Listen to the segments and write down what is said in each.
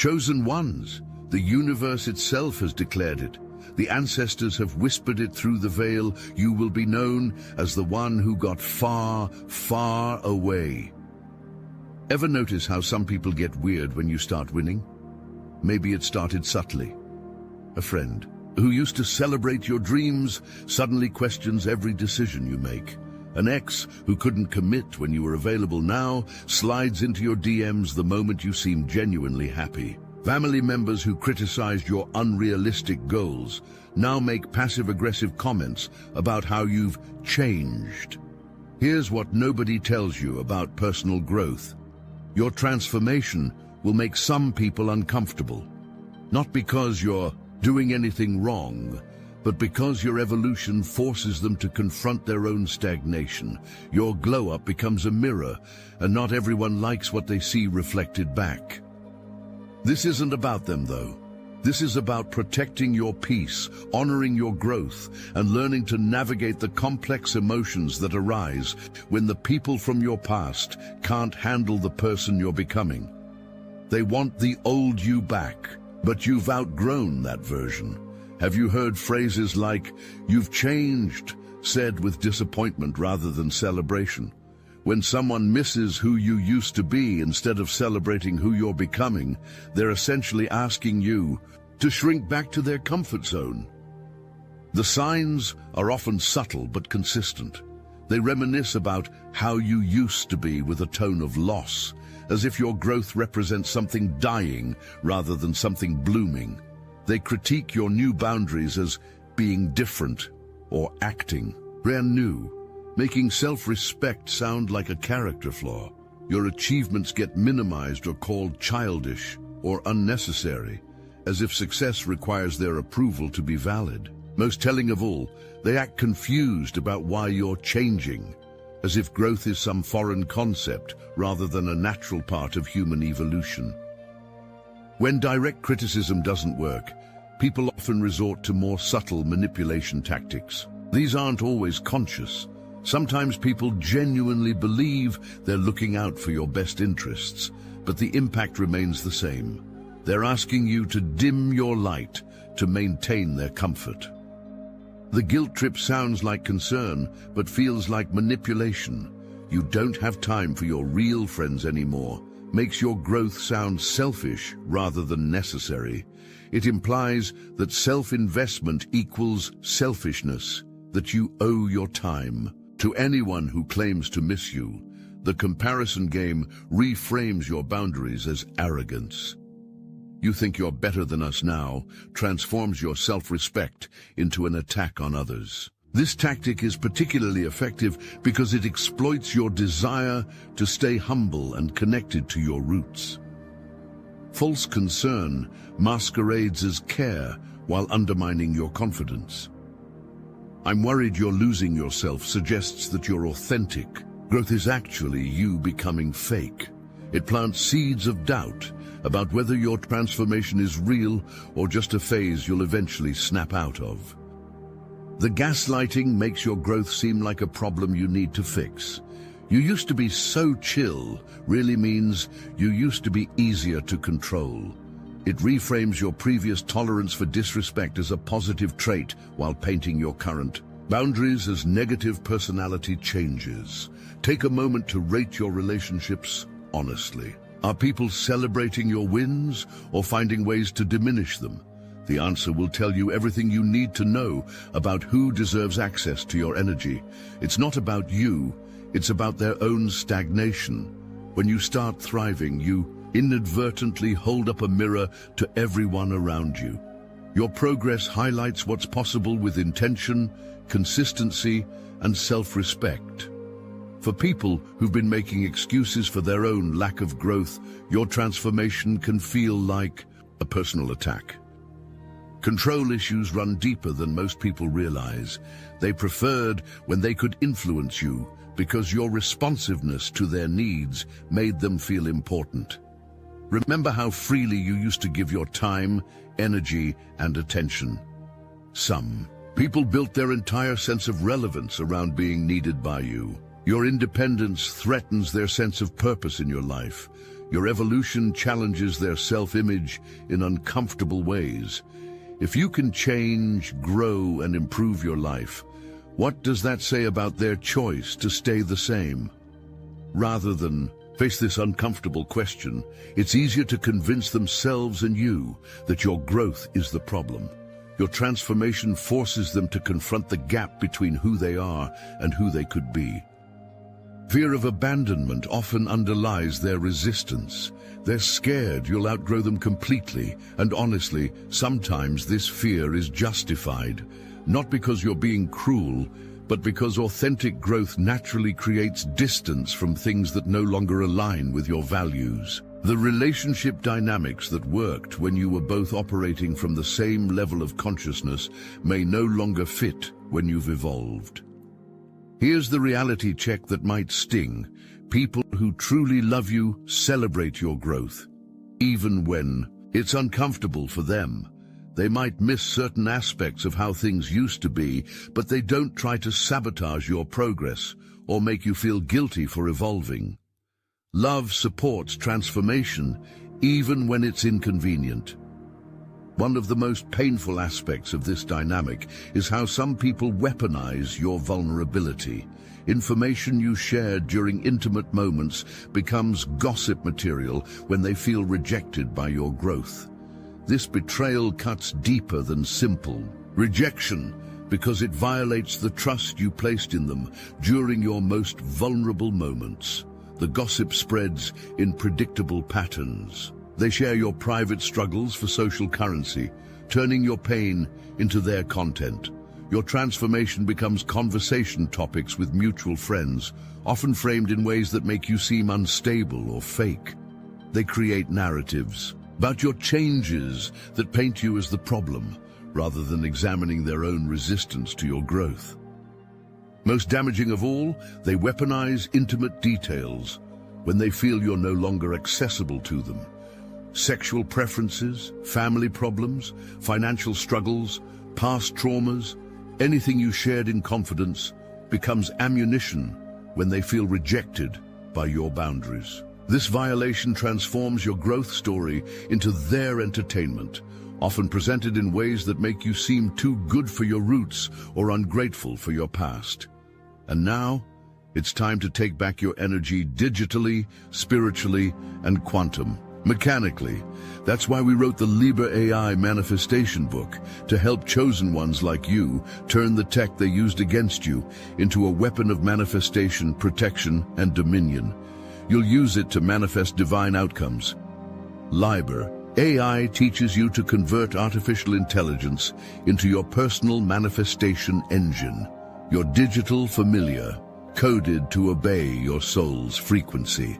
Chosen ones. The universe itself has declared it. The ancestors have whispered it through the veil. You will be known as the one who got far, far away. Ever notice how some people get weird when you start winning? Maybe it started subtly. A friend who used to celebrate your dreams suddenly questions every decision you make. An ex who couldn't commit when you were available now slides into your DMs the moment you seem genuinely happy. Family members who criticized your unrealistic goals now make passive-aggressive comments about how you've changed. Here's what nobody tells you about personal growth. Your transformation will make some people uncomfortable. Not because you're doing anything wrong, but because your evolution forces them to confront their own stagnation. Your glow-up becomes a mirror, and not everyone likes what they see reflected back. This isn't about them, though. This is about protecting your peace, honoring your growth, and learning to navigate the complex emotions that arise when the people from your past can't handle the person you're becoming. They want the old you back, but you've outgrown that version. Have you heard phrases like, "You've changed," said with disappointment rather than celebration? When someone misses who you used to be instead of celebrating who you're becoming, they're essentially asking you to shrink back to their comfort zone. The signs are often subtle but consistent. They reminisce about how you used to be with a tone of loss, as if your growth represents something dying rather than something blooming. They critique your new boundaries as being different or acting brand new, making self-respect sound like a character flaw. Your achievements get minimized or called childish or unnecessary, as if success requires their approval to be valid. Most telling of all, they act confused about why you're changing, as if growth is some foreign concept rather than a natural part of human evolution. When direct criticism doesn't work, people often resort to more subtle manipulation tactics. These aren't always conscious. Sometimes people genuinely believe they're looking out for your best interests, but the impact remains the same. They're asking you to dim your light to maintain their comfort. The guilt trip sounds like concern, but feels like manipulation. You don't have time for your real friends anymore. Makes your growth sound selfish rather than necessary. It implies that self-investment equals selfishness, that you owe your time to anyone who claims to miss you. The comparison game reframes your boundaries as arrogance. You think you're better than us now, transforms your self-respect into an attack on others. This tactic is particularly effective because it exploits your desire to stay humble and connected to your roots. False concern masquerades as care while undermining your confidence. "I'm worried you're losing yourself" suggests that you're authentic. Growth is actually you becoming fake. It plants seeds of doubt about whether your transformation is real or just a phase you'll eventually snap out of. The gaslighting makes your growth seem like a problem you need to fix. "You used to be so chill" really means you used to be easier to control. It reframes your previous tolerance for disrespect as a positive trait while painting your current boundaries as negative personality changes. Take a moment to rate your relationships honestly. Are people celebrating your wins or finding ways to diminish them? The answer will tell you everything you need to know about who deserves access to your energy. It's not about you, it's about their own stagnation. When you start thriving, you inadvertently hold up a mirror to everyone around you. Your progress highlights what's possible with intention, consistency, and self-respect. For people who've been making excuses for their own lack of growth, your transformation can feel like a personal attack. Control issues run deeper than most people realize. They preferred when they could influence you because your responsiveness to their needs made them feel important. Remember how freely you used to give your time, energy, and attention. Some people built their entire sense of relevance around being needed by you. Your independence threatens their sense of purpose in your life. Your evolution challenges their self-image in uncomfortable ways. If you can change, grow, and improve your life, what does that say about their choice to stay the same? Rather than face this uncomfortable question, it's easier to convince themselves and you that your growth is the problem. Your transformation forces them to confront the gap between who they are and who they could be. Fear of abandonment often underlies their resistance. They're scared you'll outgrow them completely, and honestly, sometimes this fear is justified, not because you're being cruel, but because authentic growth naturally creates distance from things that no longer align with your values. The relationship dynamics that worked when you were both operating from the same level of consciousness may no longer fit when you've evolved. Here's the reality check that might sting. People who truly love you celebrate your growth. Even when it's uncomfortable for them, they might miss certain aspects of how things used to be, but they don't try to sabotage your progress or make you feel guilty for evolving. Love supports transformation, even when it's inconvenient. One of the most painful aspects of this dynamic is how some people weaponize your vulnerability. Information you shared during intimate moments becomes gossip material when they feel rejected by your growth. This betrayal cuts deeper than simple rejection because it violates the trust you placed in them during your most vulnerable moments. The gossip spreads in predictable patterns. They share your private struggles for social currency, turning your pain into their content. Your transformation becomes conversation topics with mutual friends, often framed in ways that make you seem unstable or fake. They create narratives about your changes that paint you as the problem, rather than examining their own resistance to your growth. Most damaging of all, they weaponize intimate details when they feel you're no longer accessible to them. Sexual preferences, family problems, financial struggles, past traumas, anything you shared in confidence becomes ammunition when they feel rejected by your boundaries. This violation transforms your growth story into their entertainment, often presented in ways that make you seem too good for your roots or ungrateful for your past. And now, it's time to take back your energy digitally, spiritually, and quantum mechanically. That's why we wrote the Liber AI manifestation book, to help chosen ones like you turn the tech they used against you into a weapon of manifestation, protection, and dominion. You'll use it to manifest divine outcomes. Liber AI teaches you to convert artificial intelligence into your personal manifestation engine, your digital familiar, coded to obey your soul's frequency.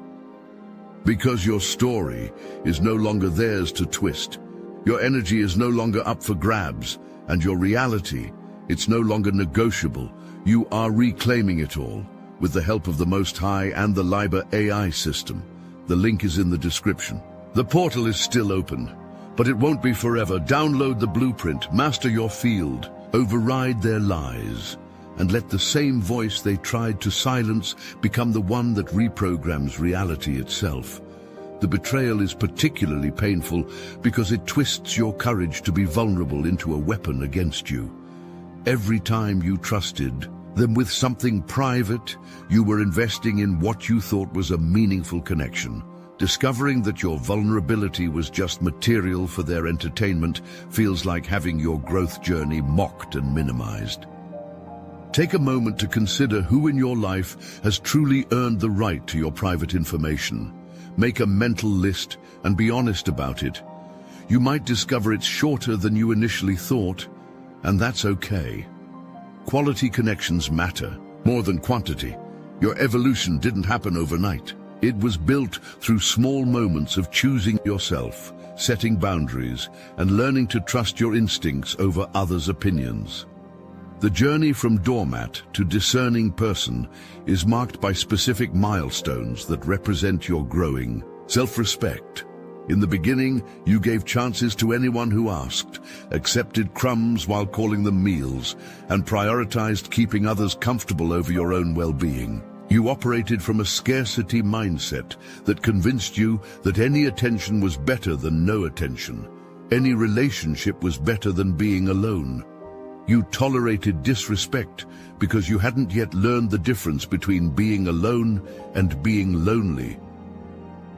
Because your story is no longer theirs to twist, your energy is no longer up for grabs, and your reality, it's no longer negotiable. You are reclaiming it all, with the help of the Most High and the Liber AI system. The link is in the description. The portal is still open, but it won't be forever. Download the blueprint, master your field, override their lies, and let the same voice they tried to silence become the one that reprograms reality itself. The betrayal is particularly painful because it twists your courage to be vulnerable into a weapon against you. Every time you trusted them with something private, you were investing in what you thought was a meaningful connection. Discovering that your vulnerability was just material for their entertainment feels like having your growth journey mocked and minimized. Take a moment to consider who in your life has truly earned the right to your private information. Make a mental list and be honest about it. You might discover it's shorter than you initially thought, and that's okay. Quality connections matter more than quantity. Your evolution didn't happen overnight. It was built through small moments of choosing yourself, setting boundaries, and learning to trust your instincts over others' opinions. The journey from doormat to discerning person is marked by specific milestones that represent your growing self-respect. In the beginning, you gave chances to anyone who asked, accepted crumbs while calling them meals, and prioritized keeping others comfortable over your own well-being. You operated from a scarcity mindset that convinced you that any attention was better than no attention. Any relationship was better than being alone. You tolerated disrespect because you hadn't yet learned the difference between being alone and being lonely.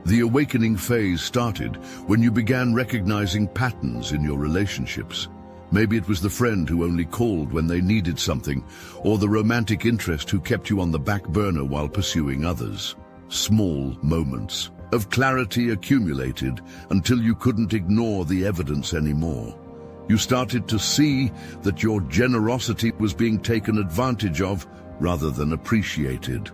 The awakening phase started when you began recognizing patterns in your relationships. Maybe it was the friend who only called when they needed something, or the romantic interest who kept you on the back burner while pursuing others. Small moments of clarity accumulated until you couldn't ignore the evidence anymore. You started to see that your generosity was being taken advantage of rather than appreciated.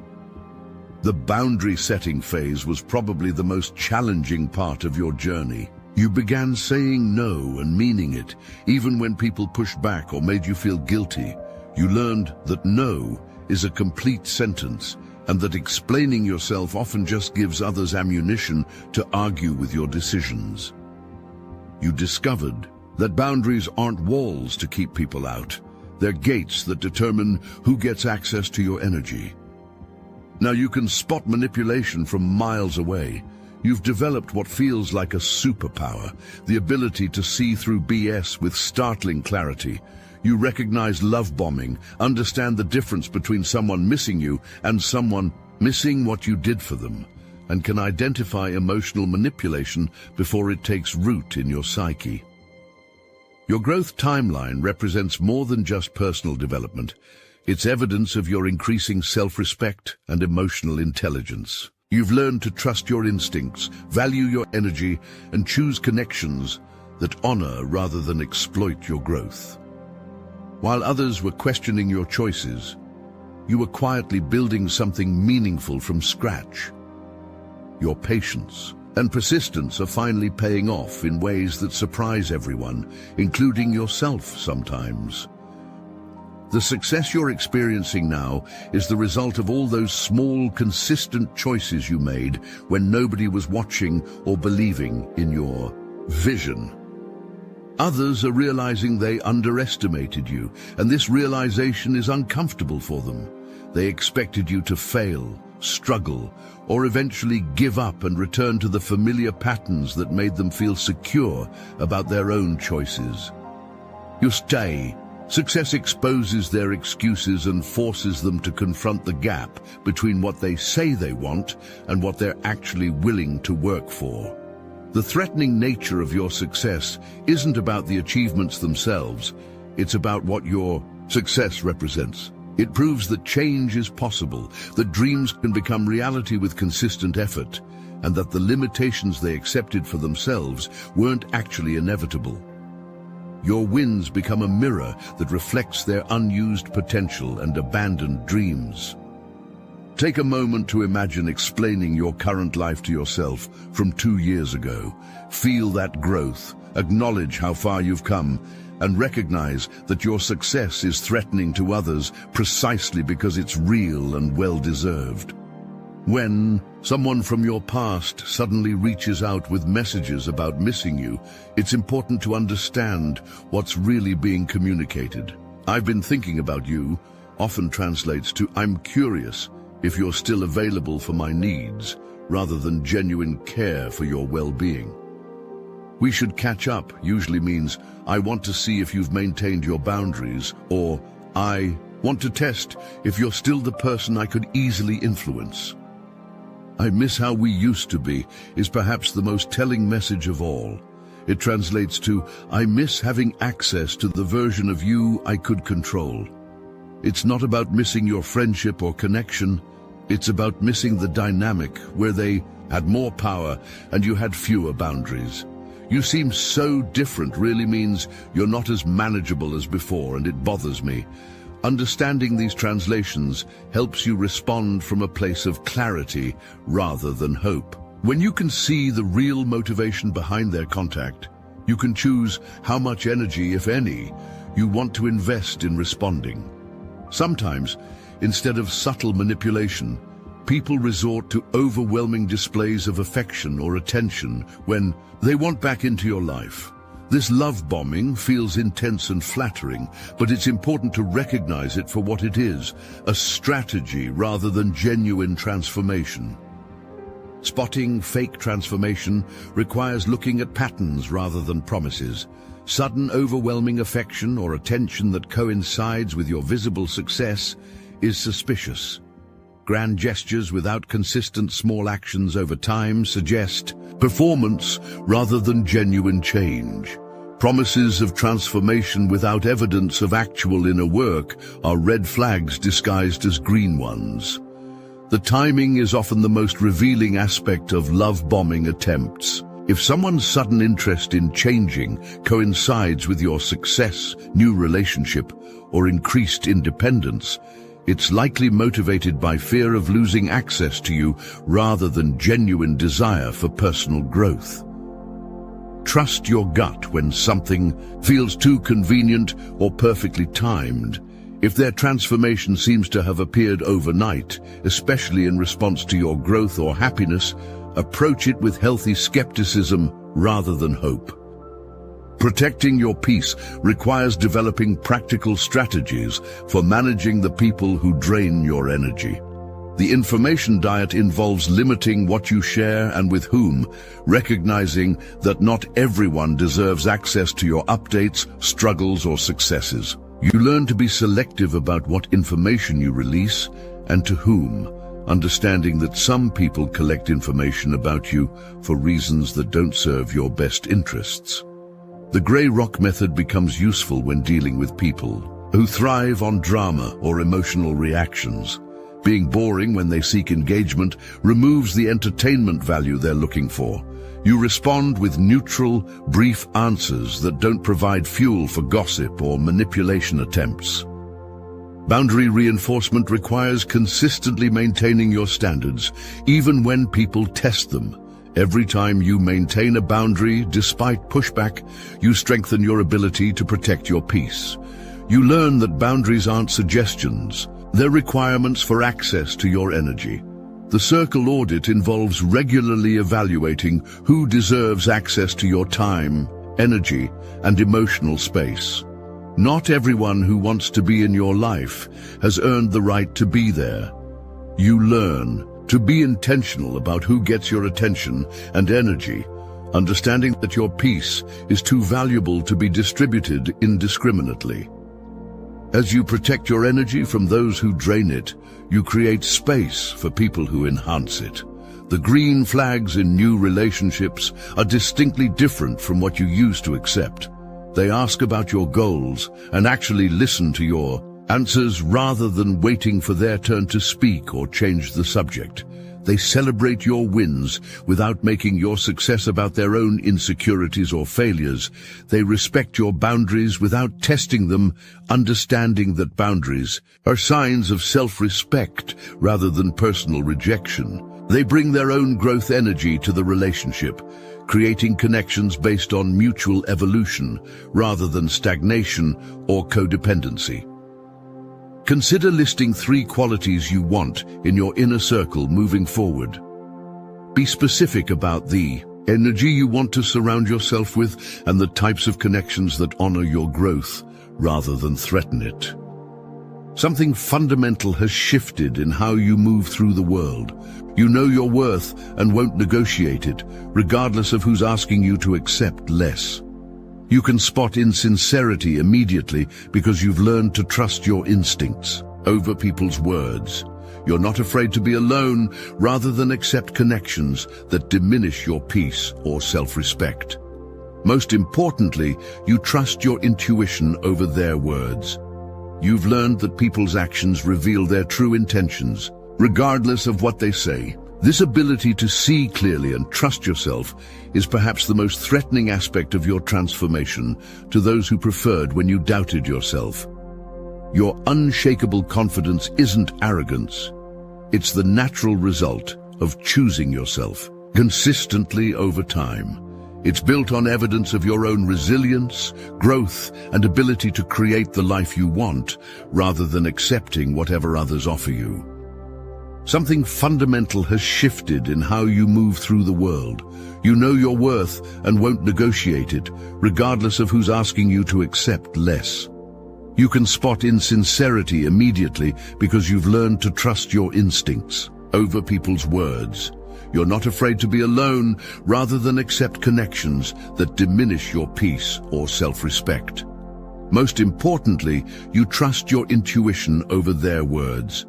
The boundary setting phase was probably the most challenging part of your journey. You began saying no and meaning it, even when people pushed back or made you feel guilty. You learned that no is a complete sentence, and that explaining yourself often just gives others ammunition to argue with your decisions. You discovered that boundaries aren't walls to keep people out. They're gates that determine who gets access to your energy. Now you can spot manipulation from miles away. You've developed what feels like a superpower, the ability to see through BS with startling clarity. You recognize love bombing, understand the difference between someone missing you and someone missing what you did for them, and can identify emotional manipulation before it takes root in your psyche. Your growth timeline represents more than just personal development. It's evidence of your increasing self-respect and emotional intelligence. You've learned to trust your instincts, value your energy, and choose connections that honor rather than exploit your growth. While others were questioning your choices, you were quietly building something meaningful from scratch. Your patience and persistence are finally paying off in ways that surprise everyone, including yourself sometimes. The success you're experiencing now is the result of all those small, consistent choices you made when nobody was watching or believing in your vision. Others are realizing they underestimated you, and this realization is uncomfortable for them. They expected you to fail, struggle, or eventually give up and return to the familiar patterns that made them feel secure about their own choices. You stay. Success exposes their excuses and forces them to confront the gap between what they say they want and what they're actually willing to work for. The threatening nature of your success isn't about the achievements themselves, it's about what your success represents. It proves that change is possible, that dreams can become reality with consistent effort, and that the limitations they accepted for themselves weren't actually inevitable. Your wins become a mirror that reflects their unused potential and abandoned dreams. Take a moment to imagine explaining your current life to yourself from 2 years ago. Feel that growth, acknowledge how far you've come, and recognize that your success is threatening to others precisely because it's real and well-deserved. When someone from your past suddenly reaches out with messages about missing you, it's important to understand what's really being communicated. "I've been thinking about you" often translates to "I'm curious if you're still available for my needs," rather than genuine care for your well-being. "We should catch up" usually means "I want to see if you've maintained your boundaries," or "I want to test if you're still the person I could easily influence." "I miss how we used to be" is perhaps the most telling message of all. It translates to "I miss having access to the version of you I could control." It's not about missing your friendship or connection, it's about missing the dynamic where they had more power and you had fewer boundaries. "You seem so different" really means you're not as manageable as before, and it bothers me. Understanding these translations helps you respond from a place of clarity rather than hope. When you can see the real motivation behind their contact, you can choose how much energy, if any, you want to invest in responding. Sometimes, instead of subtle manipulation, people resort to overwhelming displays of affection or attention when they want back into your life. This love bombing feels intense and flattering, but it's important to recognize it for what it is, a strategy rather than genuine transformation. Spotting fake transformation requires looking at patterns rather than promises. Sudden overwhelming affection or attention that coincides with your visible success is suspicious. Grand gestures without consistent small actions over time suggest performance rather than genuine change. Promises of transformation without evidence of actual inner work are red flags disguised as green ones. The timing is often the most revealing aspect of love-bombing attempts. If someone's sudden interest in changing coincides with your success, new relationship, or increased independence, it's likely motivated by fear of losing access to you rather than genuine desire for personal growth. Trust your gut when something feels too convenient or perfectly timed. If their transformation seems to have appeared overnight, especially in response to your growth or happiness, approach it with healthy skepticism rather than hope. Protecting your peace requires developing practical strategies for managing the people who drain your energy. The information diet involves limiting what you share and with whom, recognizing that not everyone deserves access to your updates, struggles, or successes. You learn to be selective about what information you release and to whom, understanding that some people collect information about you for reasons that don't serve your best interests. The grey rock method becomes useful when dealing with people who thrive on drama or emotional reactions. Being boring when they seek engagement removes the entertainment value they're looking for. You respond with neutral, brief answers that don't provide fuel for gossip or manipulation attempts. Boundary reinforcement requires consistently maintaining your standards, even when people test them. Every time you maintain a boundary, despite pushback, you strengthen your ability to protect your peace. You learn that boundaries aren't suggestions, they're requirements for access to your energy. The circle audit involves regularly evaluating who deserves access to your time, energy, and emotional space. Not everyone who wants to be in your life has earned the right to be there. You learn to be intentional about who gets your attention and energy, understanding that your peace is too valuable to be distributed indiscriminately. As you protect your energy from those who drain it, you create space for people who enhance it. The green flags in new relationships are distinctly different from what you used to accept. They ask about your goals and actually listen to your answers rather than waiting for their turn to speak or change the subject. They celebrate your wins without making your success about their own insecurities or failures. They respect your boundaries without testing them, understanding that boundaries are signs of self-respect rather than personal rejection. They bring their own growth energy to the relationship, creating connections based on mutual evolution rather than stagnation or codependency. Consider listing 3 qualities you want in your inner circle moving forward. Be specific about the energy you want to surround yourself with and the types of connections that honor your growth rather than threaten it. Something fundamental has shifted in how you move through the world. You know your worth and won't negotiate it, regardless of who's asking you to accept less. You can spot insincerity immediately because you've learned to trust your instincts over people's words. You're not afraid to be alone rather than accept connections that diminish your peace or self-respect. Most importantly, you trust your intuition over their words. You've learned that people's actions reveal their true intentions, regardless of what they say. This ability to see clearly and trust yourself is perhaps the most threatening aspect of your transformation to those who preferred when you doubted yourself. Your unshakable confidence isn't arrogance. It's the natural result of choosing yourself consistently over time. It's built on evidence of your own resilience, growth, and ability to create the life you want, rather than accepting whatever others offer you. Something fundamental has shifted in how you move through the world. You know your worth and won't negotiate it, regardless of who's asking you to accept less. You can spot insincerity immediately because you've learned to trust your instincts over people's words. You're not afraid to be alone rather than accept connections that diminish your peace or self-respect. Most importantly, you trust your intuition over their words.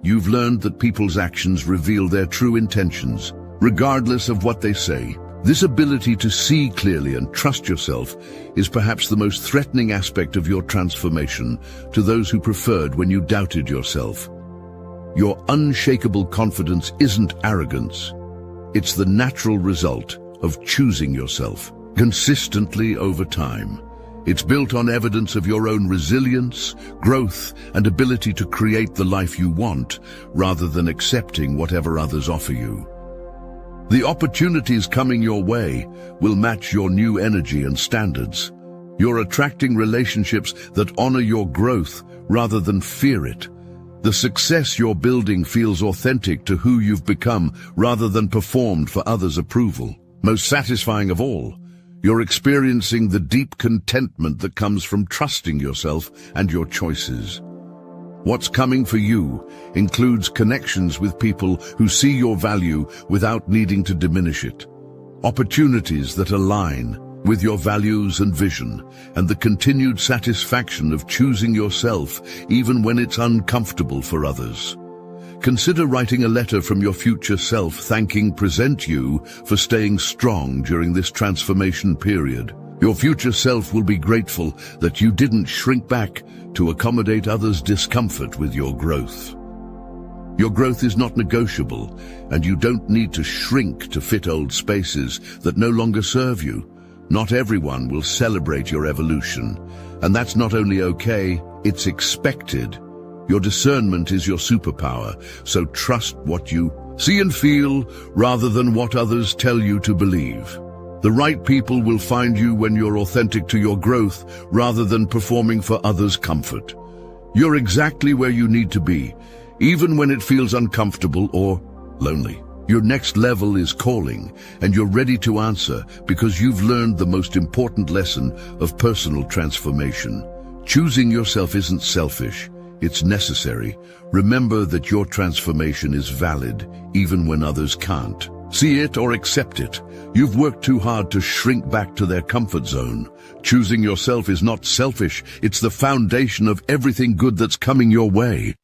You've learned that people's actions reveal their true intentions, regardless of what they say. This ability to see clearly and trust yourself is perhaps the most threatening aspect of your transformation to those who preferred when you doubted yourself. Your unshakable confidence isn't arrogance. It's the natural result of choosing yourself consistently over time. It's built on evidence of your own resilience, growth, and ability to create the life you want, rather than accepting whatever others offer you. The opportunities coming your way will match your new energy and standards. You're attracting relationships that honor your growth rather than fear it. The success you're building feels authentic to who you've become rather than performed for others' approval. Most satisfying of all, you're experiencing the deep contentment that comes from trusting yourself and your choices. What's coming for you includes connections with people who see your value without needing to diminish it, opportunities that align with your values and vision, and the continued satisfaction of choosing yourself even when it's uncomfortable for others. Consider writing a letter from your future self thanking present you for staying strong during this transformation period. Your future self will be grateful that you didn't shrink back to accommodate others' discomfort with your growth. Your growth is not negotiable, and you don't need to shrink to fit old spaces that no longer serve you. Not everyone will celebrate your evolution, and that's not only okay, it's expected. Your discernment is your superpower, so trust what you see and feel rather than what others tell you to believe. The right people will find you when you're authentic to your growth rather than performing for others' comfort. You're exactly where you need to be, even when it feels uncomfortable or lonely. Your next level is calling, and you're ready to answer because you've learned the most important lesson of personal transformation. Choosing yourself isn't selfish. It's necessary. Remember that your transformation is valid, even when others can't. See it or accept it. You've worked too hard to shrink back to their comfort zone. Choosing yourself is not selfish. It's the foundation of everything good that's coming your way.